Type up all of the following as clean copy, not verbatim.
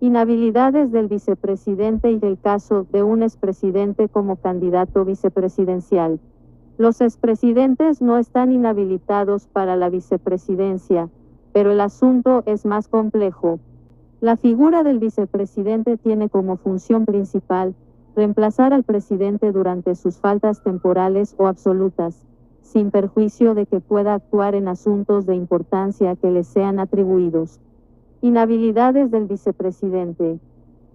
Inhabilidades del vicepresidente y el caso de un expresidente como candidato vicepresidencial. Los expresidentes no están inhabilitados para la vicepresidencia, pero el asunto es más complejo. La figura del vicepresidente tiene como función principal reemplazar al presidente durante sus faltas temporales o absolutas, sin perjuicio de que pueda actuar en asuntos de importancia que le sean atribuidos. Inhabilidades del vicepresidente.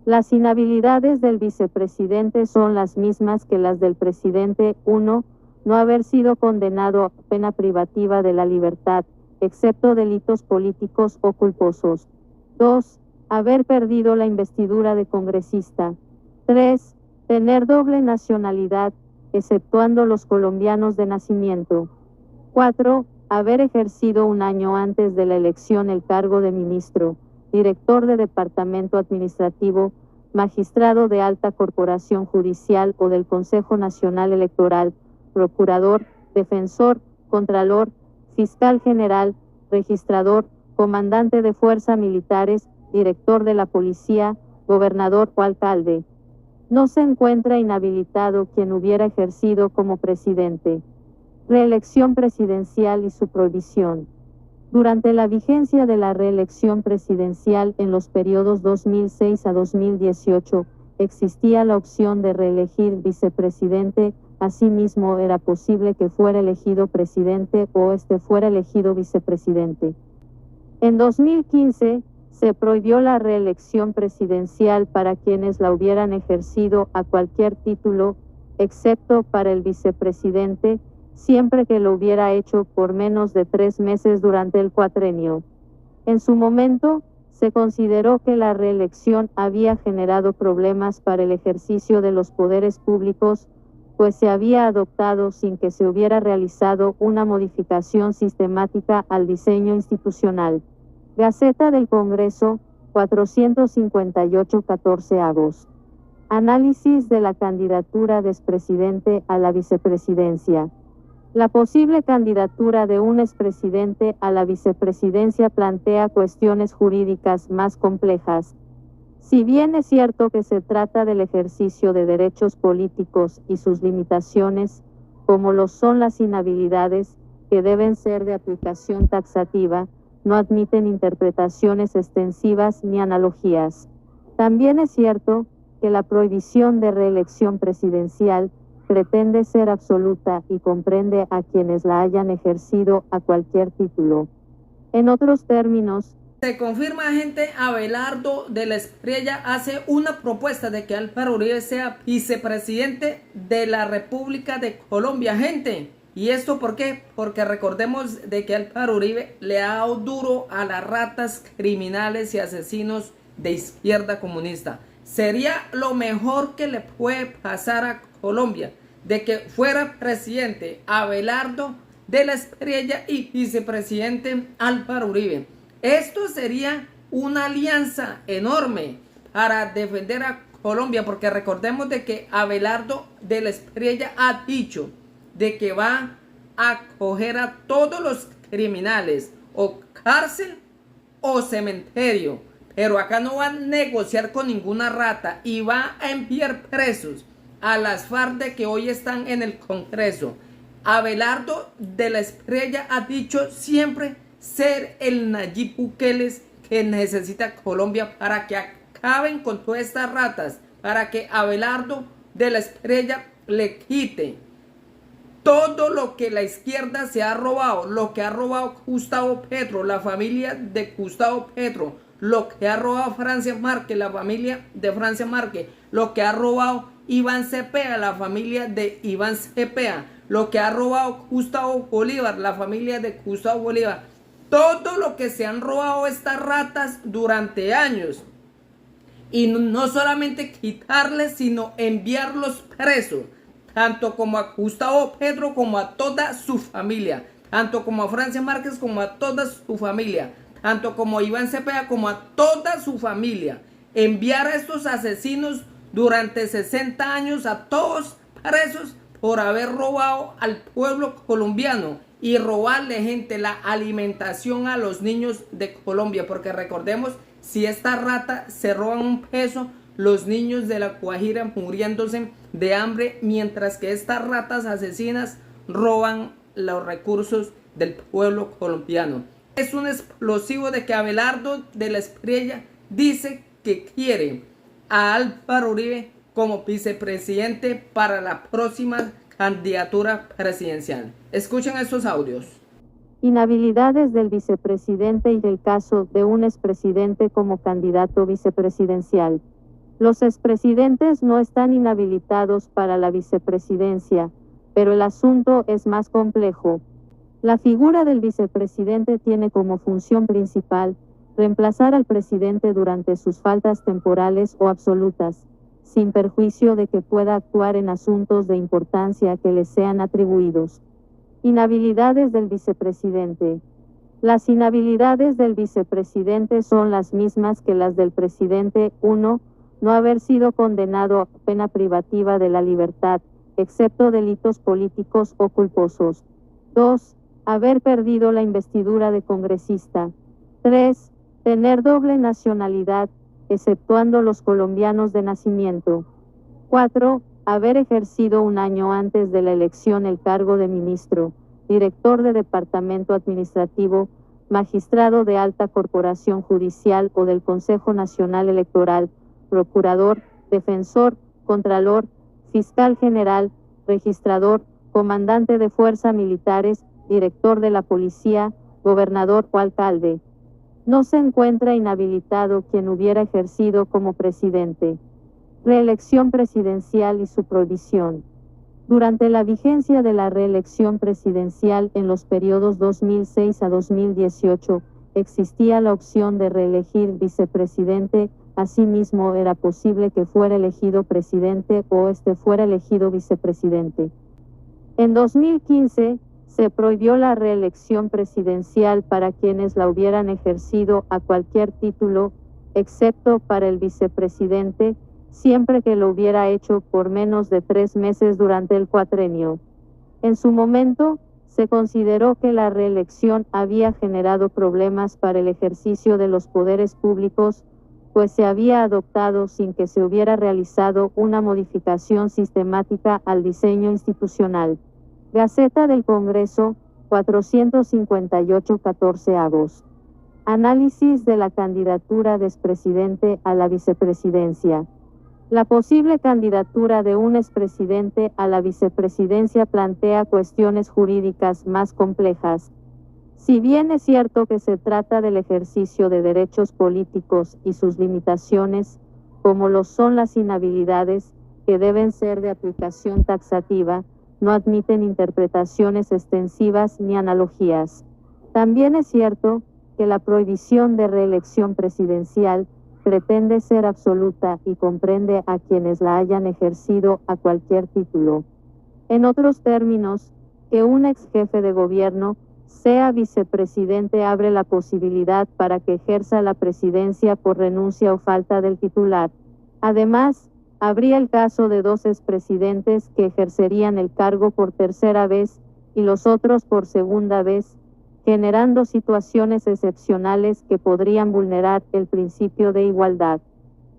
Las inhabilidades del vicepresidente son las mismas que las del presidente. 1. No haber sido condenado a pena privativa de la libertad, excepto delitos políticos o culposos. 2. Haber perdido la investidura de congresista. 3. Tener doble nacionalidad, exceptuando los colombianos de nacimiento. 4. Haber ejercido un año antes de la elección el cargo de ministro, director de departamento administrativo, magistrado de alta corporación judicial o del Consejo Nacional Electoral, procurador, defensor, contralor, fiscal general, registrador, comandante de fuerzas militares, director de la policía, gobernador o alcalde. No se encuentra inhabilitado quien hubiera ejercido como presidente. Reelección presidencial y su prohibición. Durante la vigencia de la reelección presidencial en los periodos 2006 a 2018, existía la opción de reelegir vicepresidente. Asimismo, era posible que fuera elegido presidente o fuera elegido vicepresidente. En 2015, se prohibió la reelección presidencial para quienes la hubieran ejercido a cualquier título, excepto para el vicepresidente, siempre que lo hubiera hecho por menos de 3 meses durante el cuatrenio. En su momento, se consideró que la reelección había generado problemas para el ejercicio de los poderes públicos, pues se había adoptado sin que se hubiera realizado una modificación sistemática al diseño institucional. Gaceta del Congreso, 458 14avos. Análisis de la candidatura de expresidente a la vicepresidencia. La posible candidatura de un expresidente a la vicepresidencia plantea cuestiones jurídicas más complejas. Si bien es cierto que se trata del ejercicio de derechos políticos y sus limitaciones, como lo son las inhabilidades, que deben ser de aplicación taxativa, no admiten interpretaciones extensivas ni analogías. También es cierto que la prohibición de reelección presidencial pretende ser absoluta y comprende a quienes la hayan ejercido a cualquier título. En otros términos, se confirma, gente, Abelardo de la Espriella hace una propuesta de que Álvaro Uribe sea vicepresidente de la República de Colombia, gente. ¿Y esto por qué? Porque recordemos de que Álvaro Uribe le ha dado duro a las ratas criminales y asesinos de izquierda comunista. Sería lo mejor que le puede pasar a Colombia, de que fuera presidente Abelardo de la Espriella y vicepresidente Álvaro Uribe. Esto sería una alianza enorme para defender a Colombia, porque recordemos de que Abelardo de la Espriella ha dicho de que va a coger a todos los criminales, o cárcel o cementerio, pero acá no va a negociar con ninguna rata y va a enviar presos a las FARC de que hoy están en el Congreso. Abelardo de la Espriella ha dicho siempre ser el Nayib Bukele que necesita Colombia para que acaben con todas estas ratas, para que Abelardo de la Espriella le quite todo lo que la izquierda se ha robado, lo que ha robado Gustavo Petro, la familia de Gustavo Petro, lo que ha robado Francia Márquez, la familia de Francia Márquez, lo que ha robado Iván Cepeda, la familia de Iván Cepeda, lo que ha robado Gustavo Bolívar, la familia de Gustavo Bolívar. Todo lo que se han robado estas ratas durante años. Y no solamente quitarles, sino enviarlos presos. Tanto como a Gustavo Petro como a toda su familia. Tanto como a Francia Márquez como a toda su familia. Tanto como a Iván Cepeda como a toda su familia. Enviar a estos asesinos durante 60 años a todos presos por haber robado al pueblo colombiano y robarle, gente, la alimentación a los niños de Colombia, porque recordemos si esta rata se roba un peso, los niños de la Guajira muriéndose de hambre, mientras que estas ratas asesinas roban los recursos del pueblo colombiano. Es un explosivo de que Abelardo de la Espriella dice que quiere a Álvaro Uribe como vicepresidente para la próxima candidatura presidencial. Escuchen estos audios. Inhabilidades del vicepresidente y el caso de un expresidente como candidato vicepresidencial. Los expresidentes no están inhabilitados para la vicepresidencia, pero el asunto es más complejo. La figura del vicepresidente tiene como función principal reemplazar al presidente durante sus faltas temporales o absolutas, sin perjuicio de que pueda actuar en asuntos de importancia que le sean atribuidos. Inhabilidades del vicepresidente. Las inhabilidades del vicepresidente son las mismas que las del presidente. 1. No haber sido condenado a pena privativa de la libertad, excepto delitos políticos o culposos. 2. Haber perdido la investidura de congresista. 3. Tener doble nacionalidad, exceptuando los colombianos de nacimiento. 4. Haber ejercido un año antes de la elección el cargo de ministro, director de departamento administrativo, magistrado de alta corporación judicial o del Consejo Nacional Electoral, procurador, defensor, contralor, fiscal general, registrador, comandante de fuerzas militares, director de la policía, gobernador o alcalde. No se encuentra inhabilitado quien hubiera ejercido como presidente. Reelección presidencial y su prohibición. Durante la vigencia de la reelección presidencial en los periodos 2006 a 2018, existía la opción de reelegir vicepresidente. Asimismo, era posible que fuera elegido presidente o fuera elegido vicepresidente. En 2015, se prohibió la reelección presidencial para quienes la hubieran ejercido a cualquier título, excepto para el vicepresidente, siempre que lo hubiera hecho por menos de 3 meses durante el cuatrenio. En su momento, se consideró que la reelección había generado problemas para el ejercicio de los poderes públicos, pues se había adoptado sin que se hubiera realizado una modificación sistemática al diseño institucional. Gaceta del Congreso, 458-14avos. Análisis de la candidatura de expresidente a la vicepresidencia. La posible candidatura de un expresidente a la vicepresidencia plantea cuestiones jurídicas más complejas. Si bien es cierto que se trata del ejercicio de derechos políticos y sus limitaciones, como lo son las inhabilidades, que deben ser de aplicación taxativa, no admiten interpretaciones extensivas ni analogías. También es cierto que la prohibición de reelección presidencial pretende ser absoluta y comprende a quienes la hayan ejercido a cualquier título. En otros términos, que un ex jefe de gobierno sea vicepresidente abre la posibilidad para que ejerza la presidencia por renuncia o falta del titular. Además, habría el caso de 2 expresidentes que ejercerían el cargo por tercera vez y los otros por segunda vez, generando situaciones excepcionales que podrían vulnerar el principio de igualdad.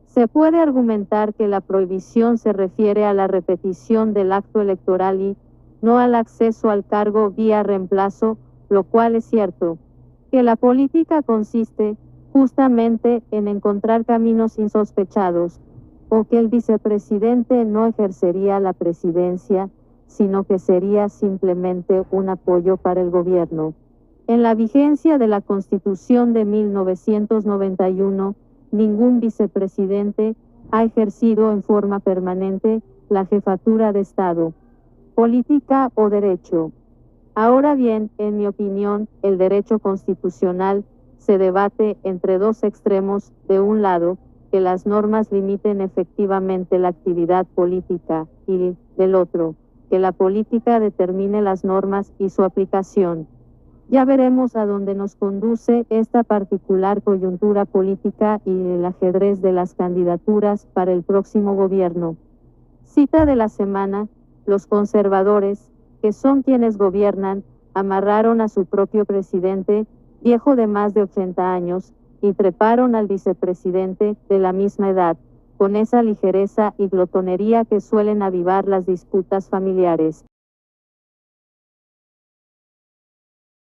Se puede argumentar que la prohibición se refiere a la repetición del acto electoral y no al acceso al cargo vía reemplazo, lo cual es cierto. Que la política consiste justamente en encontrar caminos insospechados, o que el vicepresidente no ejercería la presidencia, sino que sería simplemente un apoyo para el gobierno. En la vigencia de la Constitución de 1991, ningún vicepresidente ha ejercido en forma permanente la jefatura de Estado, política o derecho. Ahora bien, en mi opinión, el derecho constitucional se debate entre 2 extremos. De un lado, que las normas limiten efectivamente la actividad política y, del otro, que la política determine las normas y su aplicación. Ya veremos a dónde nos conduce esta particular coyuntura política y el ajedrez de las candidaturas para el próximo gobierno. Cita de la semana: los conservadores, que son quienes gobiernan, amarraron a su propio presidente, viejo de más de 80 años, y treparon al vicepresidente, de la misma edad, con esa ligereza y glotonería que suelen avivar las disputas familiares.